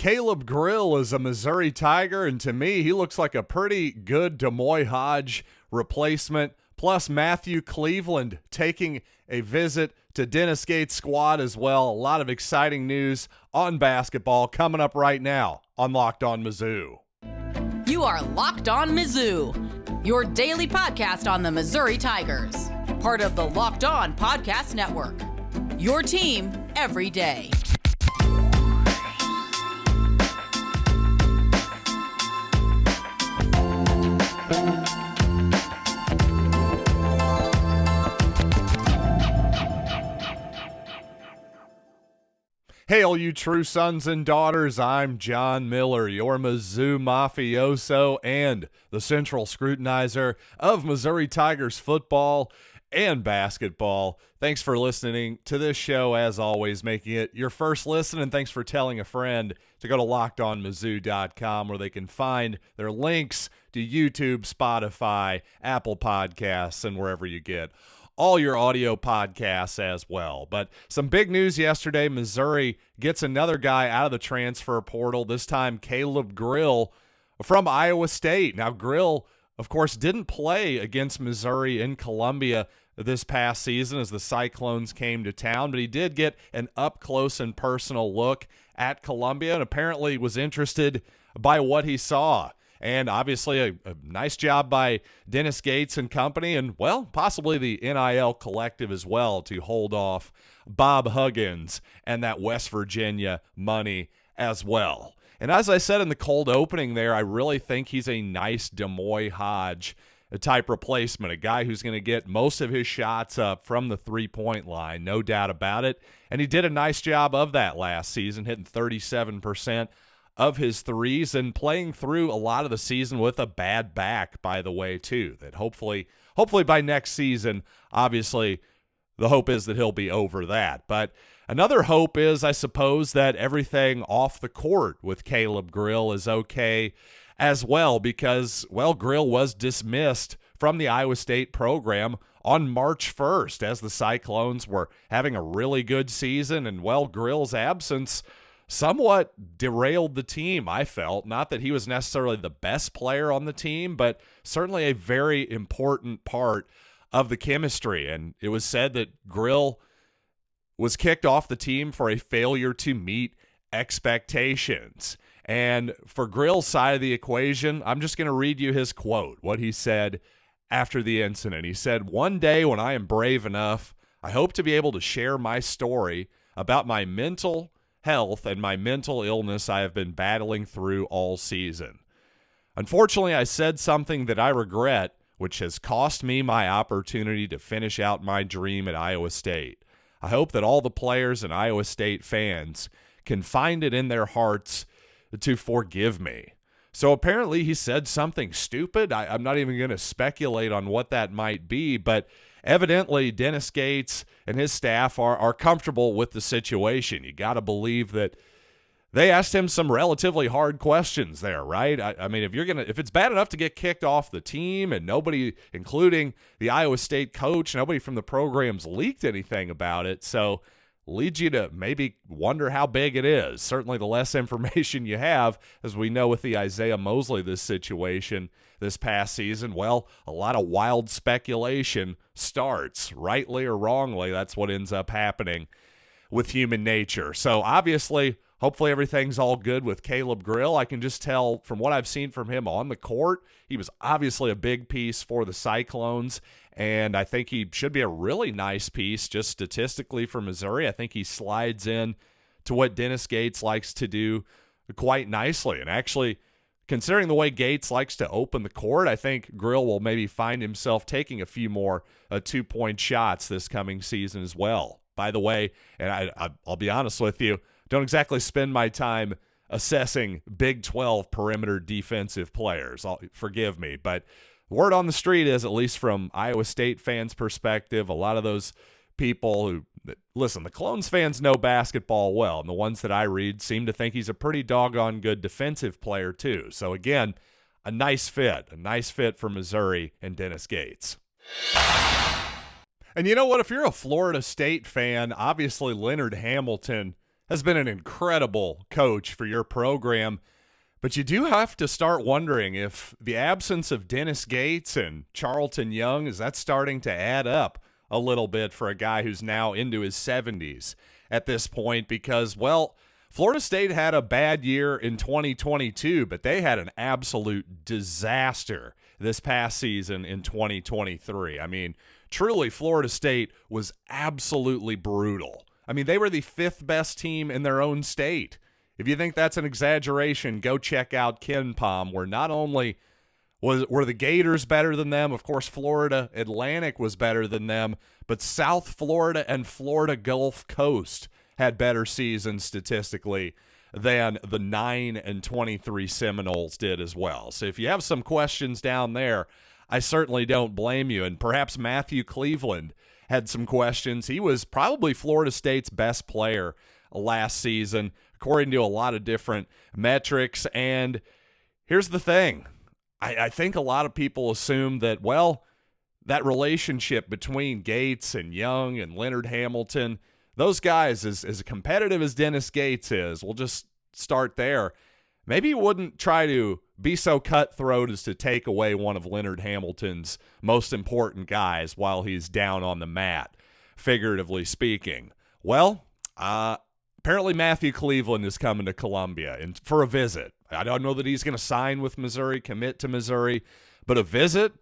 Caleb Grill is a Missouri Tiger, and to me, he looks like a pretty good Demoy Hodge replacement. Plus, Matthew Cleveland taking a visit to Dennis Gates' squad as well. A lot of exciting news on basketball coming up right now on Locked On Mizzou. You are Locked On Mizzou, your daily podcast on the Missouri Tigers. Part of the Locked On Podcast Network, your team every day. Hail, you true sons and daughters. I'm John Miller, your Mizzou mafioso and the central scrutinizer of Missouri Tigers football and basketball. Thanks for listening to this show, as always, making it your first listen, and thanks for telling a friend to go to LockedOnMizzou.com, where they can find their links to YouTube, Spotify, Apple Podcasts, and wherever you get all your audio podcasts as well. But some big news yesterday. Missouri gets another guy out of the transfer portal, this time Caleb Grill from Iowa State. Now, Grill, of course, didn't play against Missouri in Columbia this past season as the Cyclones came to town, but he did get an up-close and personal look at Columbia and apparently was interested by what he saw. And obviously a nice job by Dennis Gates and company, and, well, possibly the NIL collective as well, to hold off Bob Huggins and that West Virginia money as well. And as I said in the cold opening there, I really think he's a nice Demoy Hodge type replacement, a guy who's going to get most of his shots up from the three-point line, no doubt about it. And he did a nice job of that last season, hitting 37% of his threes and playing through a lot of the season with a bad back, by the way, too, that hopefully by next season, obviously the hope is that he'll be over that. But another hope is, I suppose, that everything off the court with Caleb Grill is okay as well, because, well, Grill was dismissed from the Iowa State program on March 1st as the Cyclones were having a really good season, and, well, Grill's absence somewhat derailed the team, I felt. Not that he was necessarily the best player on the team, but certainly a very important part of the chemistry. And it was said that Grill was kicked off the team for a failure to meet expectations. And for Grill's side of the equation, I'm just going to read you his quote, what he said after the incident. He said, "One day when I am brave enough, I hope to be able to share my story about my mental health and my mental illness I have been battling through all season. Unfortunately, I said something that I regret, which has cost me my opportunity to finish out my dream at Iowa State. I hope that all the players and Iowa State fans can find it in their hearts to forgive me." So apparently he said something stupid. I'm not even going to speculate on what that might be, but evidently Dennis Gates and his staff are comfortable with the situation. You got to believe that they asked him some relatively hard questions there, right? I mean, if it's bad enough to get kicked off the team and nobody, including the Iowa State coach, nobody from the program's leaked anything about it, so leads you to maybe wonder how big it is. Certainly the less information you have, as we know with the Isaiah Mosley, this situation this past season, well, a lot of wild speculation starts, rightly or wrongly. That's what ends up happening with human nature. So obviously, hopefully everything's all good with Caleb Grill. I can just tell from what I've seen from him on the court, he was obviously a big piece for the Cyclones, and I think he should be a really nice piece just statistically for Missouri. I think he slides in to what Dennis Gates likes to do quite nicely. And actually, considering the way Gates likes to open the court, I think Grill will maybe find himself taking a few more two-point shots this coming season as well. By the way, and I'll be honest with you, don't exactly spend my time assessing Big 12 perimeter defensive players. Forgive me, but word on the street is, at least from Iowa State fans' perspective, a lot of those people who, listen, the Clones fans know basketball well, and the ones that I read seem to think he's a pretty doggone good defensive player too. So again, a nice fit for Missouri and Dennis Gates. And you know what? If you're a Florida State fan, obviously Leonard Hamilton has been an incredible coach for your program. But you do have to start wondering if the absence of Dennis Gates and Charlton Young, is that starting to add up a little bit for a guy who's now into his 70s at this point? Because, well, Florida State had a bad year in 2022, but they had an absolute disaster this past season in 2023. I mean, truly, Florida State was absolutely brutal. I mean, they were the 5th best team in their own state. If you think that's an exaggeration, go check out KenPom, where not only were the Gators better than them, of course, Florida Atlantic was better than them, but South Florida and Florida Gulf Coast had better seasons statistically than the 9-23 Seminoles did as well. So if you have some questions down there, I certainly don't blame you. And perhaps Matthew Cleveland had some questions. He was probably Florida State's best player last season, according to a lot of different metrics. And here's the thing. I think a lot of people assume that, well, that relationship between Gates and Young and Leonard Hamilton, those guys, as competitive as Dennis Gates is, we'll just start there. Maybe he wouldn't try to be so cutthroat as to take away one of Leonard Hamilton's most important guys while he's down on the mat, figuratively speaking. Well, apparently Matthew Cleveland is coming to Columbia and for a visit. I don't know that he's going to sign with Missouri, commit to Missouri, but a visit,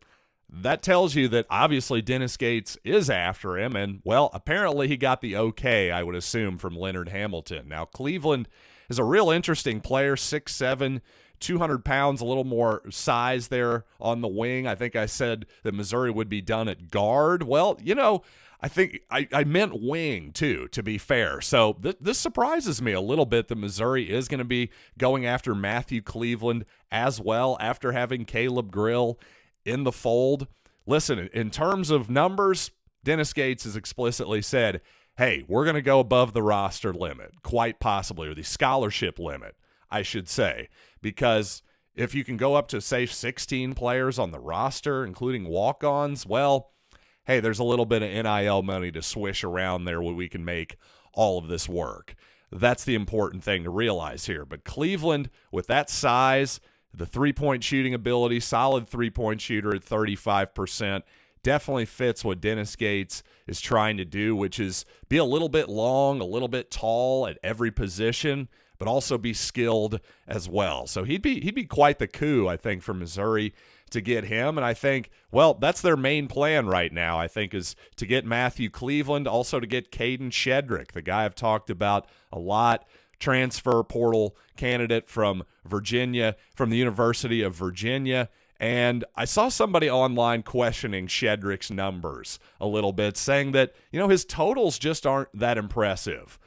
that tells you that obviously Dennis Gates is after him. And, well, apparently he got the okay, I would assume, from Leonard Hamilton. Now, Cleveland is a real interesting player, 6'7", 200 pounds, a little more size there on the wing. I think I said that Missouri would be done at guard. Well, you know, I think I meant wing, too, to be fair. So this surprises me a little bit that Missouri is going to be going after Matthew Cleveland as well after having Caleb Grill in the fold. Listen, in terms of numbers, Dennis Gates has explicitly said, hey, we're going to go above the roster limit, quite possibly, or the scholarship limit, I should say, because if you can go up to, say, 16 players on the roster, including walk-ons, well, hey, there's a little bit of NIL money to swish around there where we can make all of this work. That's the important thing to realize here. But Cleveland, with that size, the three-point shooting ability, solid three-point shooter at 35%, definitely fits what Dennis Gates is trying to do, which is be a little bit long, a little bit tall at every position, but also be skilled as well. So he'd be quite the coup, I think, for Missouri to get him. And I think, well, that's their main plan right now, I think, is to get Matthew Cleveland, also to get Kadin Shedrick, the guy I've talked about a lot, transfer portal candidate from Virginia, from the University of Virginia. And I saw somebody online questioning Shedrick's numbers a little bit, saying that, you know, his totals just aren't that impressive.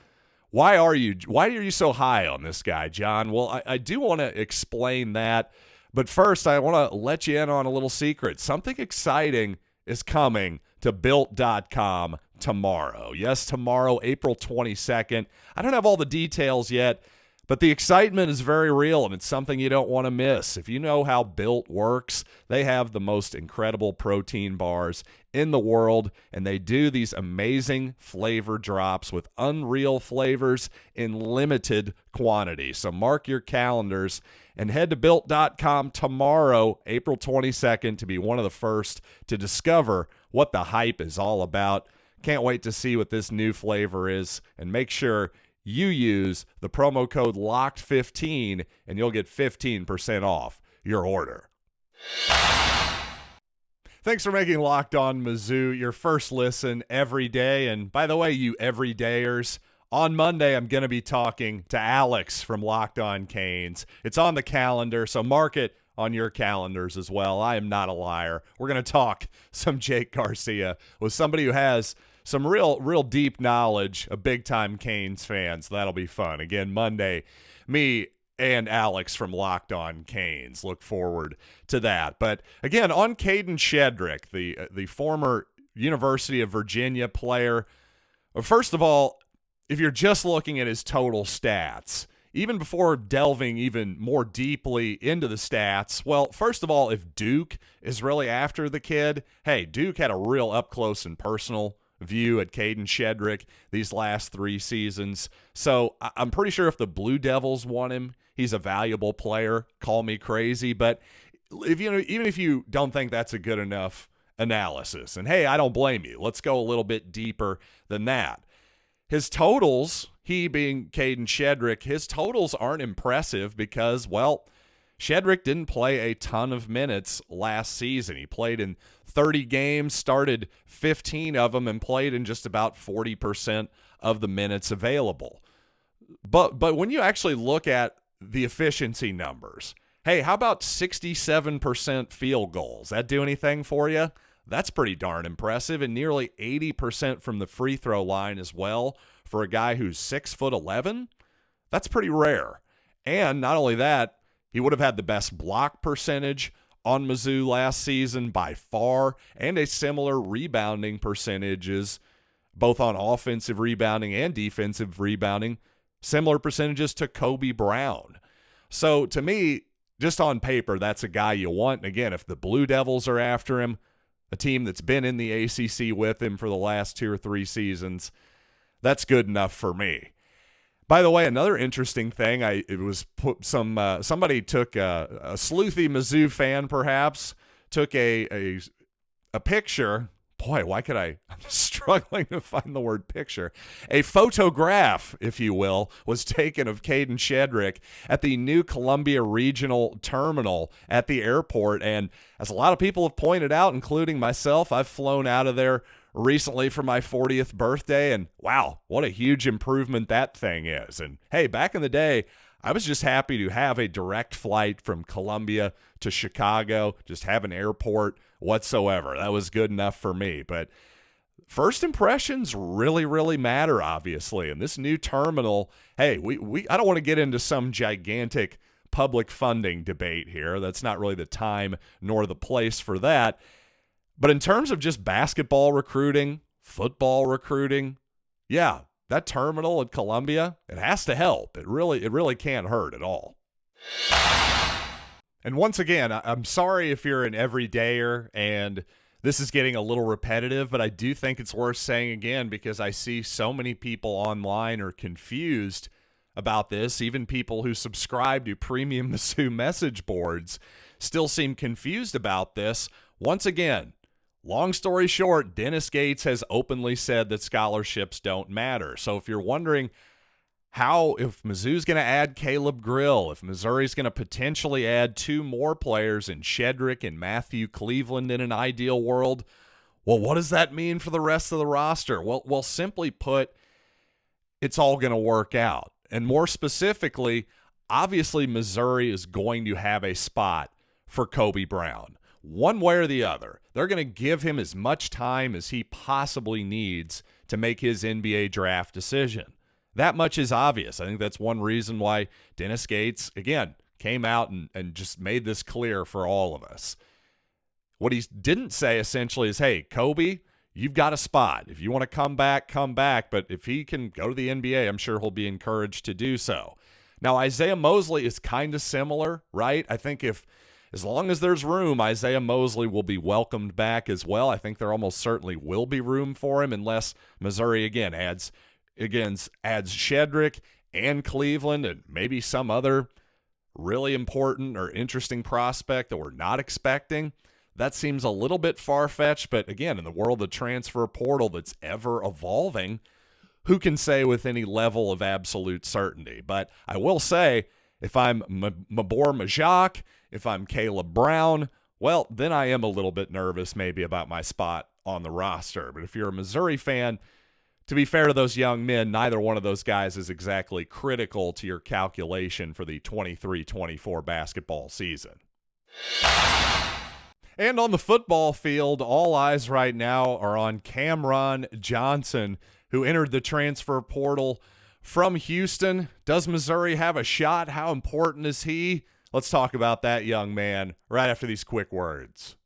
Why are you so high on this guy, John? Well, I do want to explain that. But first, I want to let you in on a little secret. Something exciting is coming to Built.com tomorrow. Yes, tomorrow, April 22nd. I don't have all the details yet, but the excitement is very real, and it's something you don't want to miss. If you know how Built works, they have the most incredible protein bars in the world, and they do these amazing flavor drops with unreal flavors in limited quantity. So mark your calendars and head to Built.com tomorrow, April 22nd, to be one of the first to discover what the hype is all about. Can't wait to see what this new flavor is, and make sure you use the promo code LOCKED15 and you'll get 15% off your order. Thanks for making Locked On Mizzou your first listen every day. And by the way, you everydayers, on Monday I'm going to be talking to Alex from Locked On Canes. It's on the calendar, so mark it on your calendars as well. I am not a liar. We're going to talk some Jake Garcia with somebody who has some real deep knowledge of big-time Canes fans. That'll be fun. Again, Monday, me and Alex from Locked On Canes. Look forward to that. But again, on Kadin Shedrick, the former University of Virginia player, first of all, if you're just looking at his total stats, even before delving even more deeply into the stats, well, first of all, if Duke is really after the kid, hey, Duke had a real up-close and personal view at Kadin Shedrick these last 3 seasons. So I'm pretty sure if the Blue Devils want him, he's a valuable player. Call me crazy, but even if you don't think that's a good enough analysis, and hey, I don't blame you. Let's go a little bit deeper than that. His totals, he being Kadin Shedrick, his totals aren't impressive because, well, Shedrick didn't play a ton of minutes last season. He played in 30 games, started 15 of them, and played in just about 40% of the minutes available. But when you actually look at the efficiency numbers, hey, how about 67% field goals? That do anything for you? That's pretty darn impressive, and nearly 80% from the free throw line as well for a guy who's 6'11". That's pretty rare. And not only that, he would have had the best block percentage on Mizzou last season by far, and a similar rebounding percentages, both on offensive rebounding and defensive rebounding, similar percentages to Kobe Brown. So to me, just on paper, that's a guy you want. And again, if the Blue Devils are after him, a team that's been in the ACC with him for the last 2 or 3 seasons, that's good enough for me. By the way, another interesting thing, somebody took a sleuthy Mizzou fan, perhaps, took a picture. Boy, I'm struggling to find the word picture. A photograph, if you will, was taken of Kadin Shedrick at the new Columbia Regional Terminal at the airport. And as a lot of people have pointed out, including myself, I've flown out of there recently for my 40th birthday, and wow, what a huge improvement that thing is. And hey, back in the day, I was just happy to have a direct flight from Columbia to Chicago, just have an airport whatsoever. That was good enough for me. But first impressions really, really matter, obviously. And this new terminal, hey, I don't want to get into some gigantic public funding debate here. That's not really the time nor the place for that. But in terms of just basketball recruiting, football recruiting, yeah, that terminal at Columbia, it has to help. It really can't hurt at all. And once again, I'm sorry if you're an everydayer and this is getting a little repetitive, but I do think it's worth saying again because I see so many people online are confused about this. Even people who subscribe to premium Mizzou message boards still seem confused about this. Once again, long story short, Dennis Gates has openly said that scholarships don't matter. So if you're wondering if Mizzou's going to add Caleb Grill, if Missouri's going to potentially add 2 more players in Shedrick and Matthew Cleveland in an ideal world, well, what does that mean for the rest of the roster? Well, simply put, it's all going to work out. And more specifically, obviously Missouri is going to have a spot for Kobe Brown. One way or the other, they're going to give him as much time as he possibly needs to make his NBA draft decision. That much is obvious. I think that's one reason why Dennis Gates, again, came out and just made this clear for all of us. What he didn't say essentially is, hey, Kobe, you've got a spot. If you want to come back, come back. But if he can go to the NBA, I'm sure he'll be encouraged to do so. Now, Isaiah Mosley is kind of similar, right? I think as long as there's room, Isaiah Mosley will be welcomed back as well. I think there almost certainly will be room for him unless Missouri, again, adds Shedrick and Cleveland and maybe some other really important or interesting prospect that we're not expecting. That seems a little bit far-fetched, but again, in the world of transfer portal that's ever evolving, who can say with any level of absolute certainty? But I will say, if I'm Mabor Majak, if I'm Caleb Brown, well, then I am a little bit nervous maybe about my spot on the roster. But if you're a Missouri fan, to be fair to those young men, neither one of those guys is exactly critical to your calculation for the 23-24 basketball season. And on the football field, all eyes right now are on Cameron Johnson, who entered the transfer portal from Houston. Does Missouri have a shot? How important is he? Let's talk about that young man right after these quick words.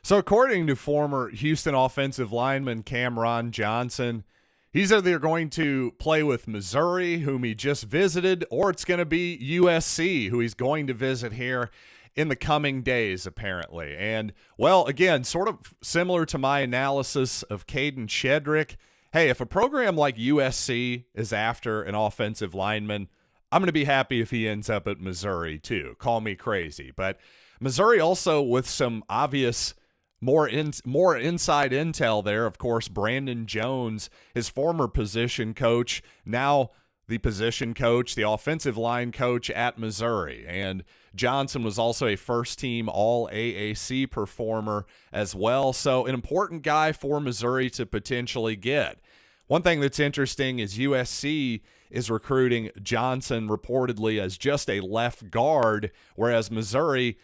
So according to former Houston offensive lineman Cameron Johnson, he's either going to play with Missouri, whom he just visited, or it's going to be USC, who he's going to visit here in the coming days, apparently. And, well, again, sort of similar to my analysis of Kadin Shedrick, hey, if a program like USC is after an offensive lineman, I'm going to be happy if he ends up at Missouri, too. Call me crazy. But Missouri also with some obvious more inside intel there. Of course, Brandon Jones, his former position coach, now the position coach, the offensive line coach at Missouri. And Johnson was also a first-team All-AAC performer as well. So an important guy for Missouri to potentially get. One thing that's interesting is USC is recruiting Johnson reportedly as just a left guard, whereas Missouri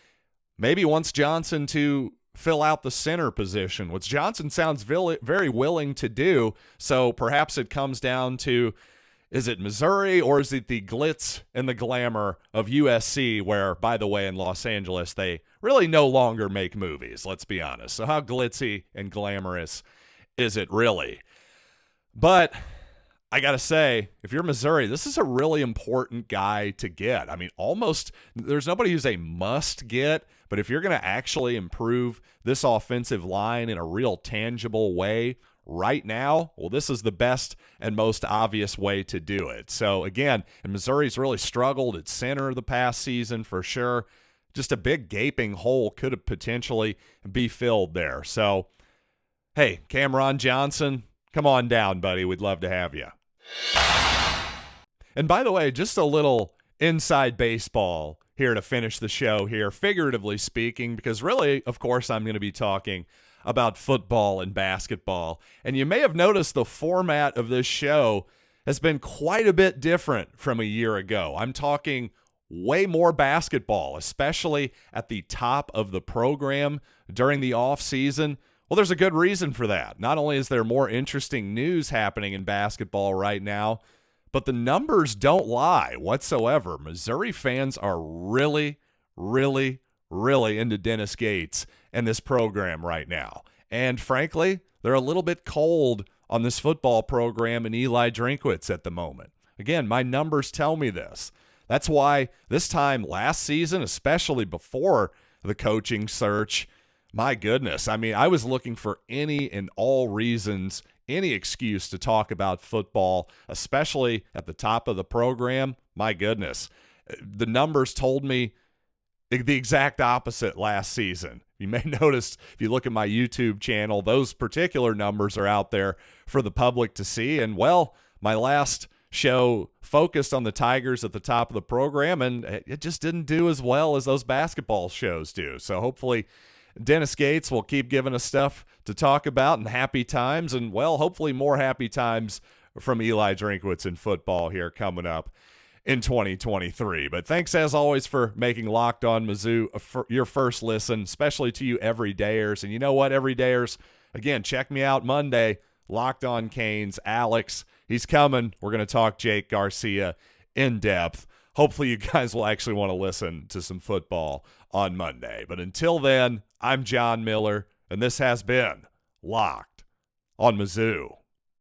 maybe wants Johnson to fill out the center position, which Johnson sounds very willing to do. So perhaps it comes down to, is it Missouri or is it the glitz and the glamour of USC, where, by the way, in Los Angeles, they really no longer make movies, let's be honest. So how glitzy and glamorous is it really? But I got to say, if you're Missouri, this is a really important guy to get. I mean, almost there's nobody who's a must get, but if you're going to actually improve this offensive line in a real tangible way right now, well, this is the best and most obvious way to do it. So again, and Missouri's really struggled at center the past season for sure. Just a big gaping hole could have potentially be filled there. So, hey, Cameron Johnson, come on down, buddy. We'd love to have you. And by the way, just a little inside baseball here to finish the show here, figuratively speaking, because really, of course, I'm going to be talking about football and basketball. And you may have noticed the format of this show has been quite a bit different from a year ago. I'm talking way more basketball, especially at the top of the program during the off season. Well, there's a good reason for that. Not only is there more interesting news happening in basketball right now, but the numbers don't lie whatsoever. Missouri fans are really, really, really into Dennis Gates and this program right now. And frankly, they're a little bit cold on this football program and Eli Drinkwitz at the moment. Again, my numbers tell me this. That's why this time last season, especially before the coaching search, my goodness, I mean, I was looking for any and all reasons, any excuse to talk about football, especially at the top of the program. My goodness, the numbers told me the exact opposite last season. You may notice if you look at my YouTube channel, those particular numbers are out there for the public to see. And, well, my last show focused on the Tigers at the top of the program, and it just didn't do as well as those basketball shows do. So hopefully Dennis Gates will keep giving us stuff to talk about and happy times, and, well, hopefully more happy times from Eli Drinkwitz in football here coming up in 2023. But thanks, as always, for making Locked On Mizzou your first listen, especially to you everydayers. And you know what, everydayers? Again, check me out Monday, Locked On Canes. Alex, he's coming. We're going to talk Jake Garcia in depth. Hopefully you guys will actually want to listen to some football on Monday. But until then, I'm John Miller, and this has been Locked On Mizzou.